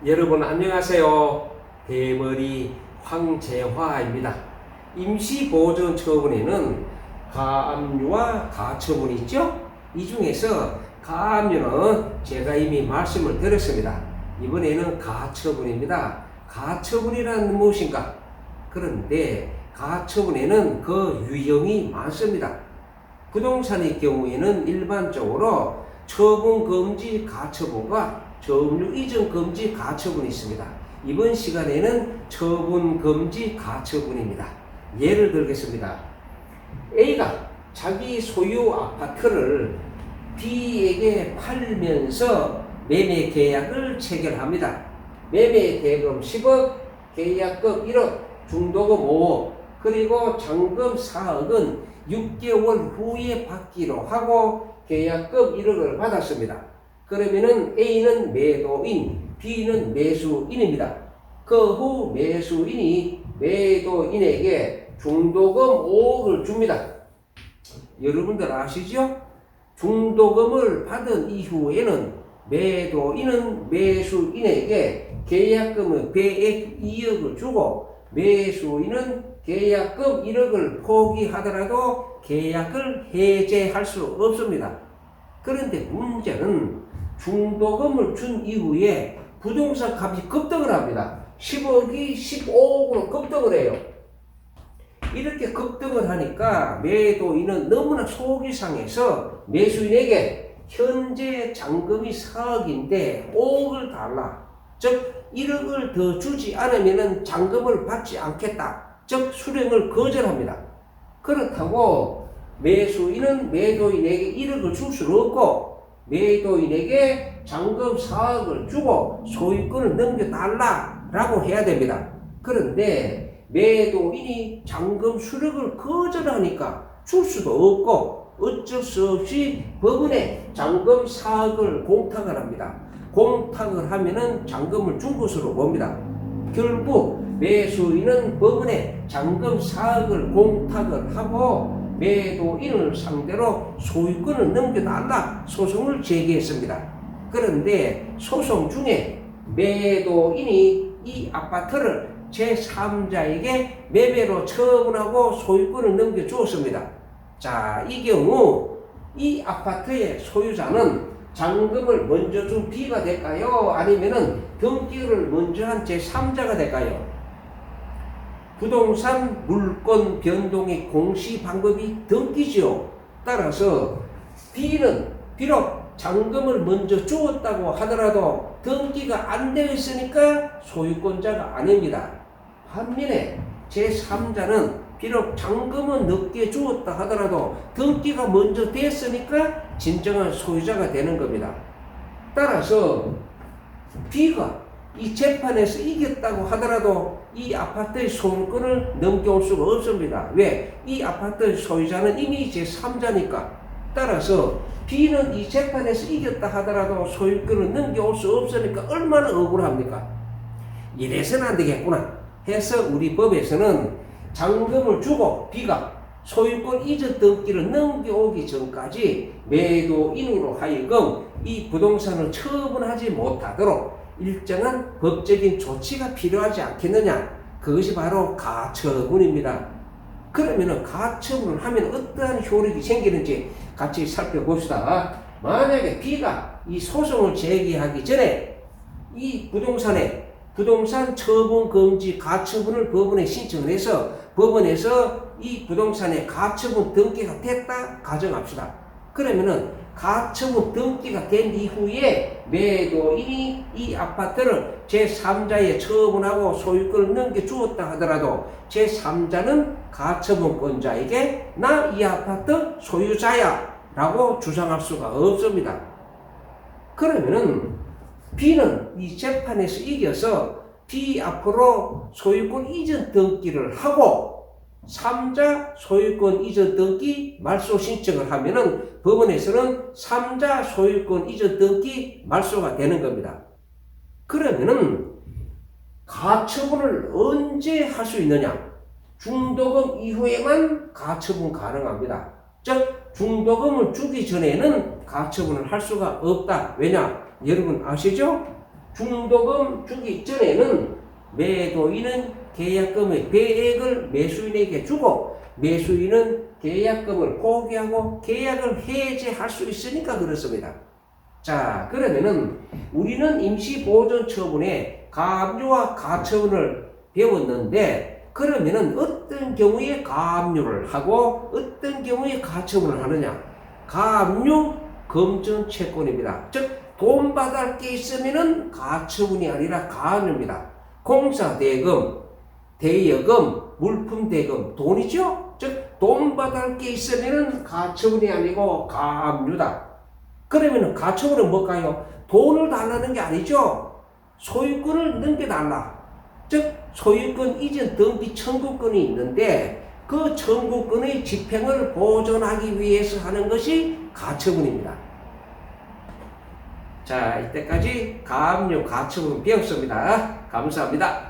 여러분 안녕하세요. 대머리 황재화입니다. 임시보존 처분에는 가압류와 가처분이 있죠. 이 중에서 가압류는 제가 이미 말씀을 드렸습니다. 이번에는 가처분입니다. 가처분이란 무엇인가? 그런데 가처분에는 그 유형이 많습니다. 부동산의 경우에는 일반적으로 처분금지 가처분과 점유 이전 금지 가처분이 있습니다. 이번 시간에는 처분금지 가처분입니다. 예를 들겠습니다. A가 자기 소유 아파트를 B에게 팔면서 매매 계약을 체결합니다. 매매 대금 10억, 계약금 1억, 중도금 5억, 그리고 잔금 4억은 6개월 후에 받기로 하고 계약금 1억을 받았습니다. 그러면은 A는 매도인, B는 매수인입니다. 그 후 매수인이 매도인에게 중도금 5억을 줍니다. 여러분들 아시죠? 중도금을 받은 이후에는 매도인은 매수인에게 계약금의 배액 2억을 주고 매수인은 계약금 1억을 포기하더라도 계약을 해제할 수 없습니다. 그런데 문제는 중도금을 준 이후에 부동산 값이 급등을 합니다. 10억이 15억으로 급등을 해요. 이렇게 급등을 하니까 매도인은 너무나 속이 상해서 매수인에게 현재 잔금이 4억인데 5억을 달라. 즉 1억을 더 주지 않으면 잔금을 받지 않겠다. 즉 수령을 거절합니다. 그렇다고 매수인은 매도인에게 1억을 줄 수는 없고 매도인에게 잔금 4억을 주고 소유권을 넘겨달라라고 해야 됩니다. 그런데 매도인이 잔금 수령을 거절하니까 줄 수도 없고 어쩔 수 없이 법원에 잔금 4억을 공탁을 합니다. 공탁을 하면은 잔금을 준 것으로 봅니다. 결국 매수인은 법원에 잔금 4억을 공탁을 하고 매도인을 상대로 소유권을 넘겨달라 소송을 제기했습니다. 그런데 소송 중에 매도인이 이 아파트를 제3자에게 매매로 처분하고 소유권을 넘겨주었습니다. 자, 이 경우 이 아파트의 소유자는 잔금을 먼저 준 B가 될까요? 아니면은 등기를 먼저 한 제3자가 될까요? 부동산 물권 변동의 공시 방법이 등기죠. 따라서 B는 비록 잔금을 먼저 주었다고 하더라도 등기가 안 되어 있으니까 소유권자가 아닙니다. 반면에 제3자는 비록 잔금은 늦게 주었다 하더라도 등기가 먼저 됐으니까 진정한 소유자가 되는 겁니다. 따라서 B가 이 재판에서 이겼다고 하더라도 이 아파트의 소유권을 넘겨올 수가 없습니다. 왜? 이 아파트의 소유자는 이미 제3자니까. 따라서 B는 이 재판에서 이겼다 하더라도 소유권을 넘겨올 수 없으니까 얼마나 억울합니까? 이래서는 안 되겠구나 해서 우리 법에서는 잔금을 주고 B가 소유권 이전 등기를 넘겨오기 전까지 매도인으로 하여금 이 부동산을 처분하지 못하도록 일정한 법적인 조치가 필요하지 않겠느냐? 그것이 바로 가처분입니다. 그러면은 가처분을 하면 어떠한 효력이 생기는지 같이 살펴봅시다. 만약에 B가 이 소송을 제기하기 전에 이 부동산 처분 금지 가처분을 법원에 신청을 해서 법원에서 이 부동산의 가처분 등기가 됐다 가정합시다. 그러면은 가처분 등기가 된 이후에 매도인이 이 아파트를 제3자에 처분하고 소유권을 넘겨주었다 하더라도 제3자는 가처분권자에게 나 이 아파트 소유자야 라고 주장할 수가 없습니다. 그러면은 B는 이 재판에서 이겨서 B 앞으로 소유권 이전 등기를 하고 3자 소유권 이전 등기 말소 신청을 하면은 법원에서는 3자 소유권 이전 등기 말소가 되는 겁니다. 그러면은 가처분을 언제 할 수 있느냐? 중도금 이후에만 가처분 가능합니다. 즉 중도금을 주기 전에는 가처분을 할 수가 없다. 왜냐? 여러분 아시죠? 중도금 주기 전에는 매도인은 계약금의 배액을 매수인에게 주고 매수인은 계약금을 포기하고 계약을 해지할 수 있으니까 그렇습니다. 자, 그러면은 우리는 임시보존처분의 가압류와 가처분을 배웠는데 그러면은 어떤 경우에 가압류를 하고 어떤 경우에 가처분을 하느냐? 가압류 금전 채권입니다. 즉 돈 받을 게 있으면은 가처분이 아니라 가압류입니다. 공사대금, 대여금, 물품대금, 돈이죠? 즉 돈 받을 게 있으면은 가처분이 아니고 가압류다. 그러면은 가처분은 뭘까요? 돈을 달라는 게 아니죠. 소유권을 넘겨달라. 즉 소유권 이전 등기 청구권이 있는데 그 청구권의 집행을 보존하기 위해서 하는 것이 가처분입니다. 자, 이때까지 가압류 가처분 배웠습니다. 감사합니다.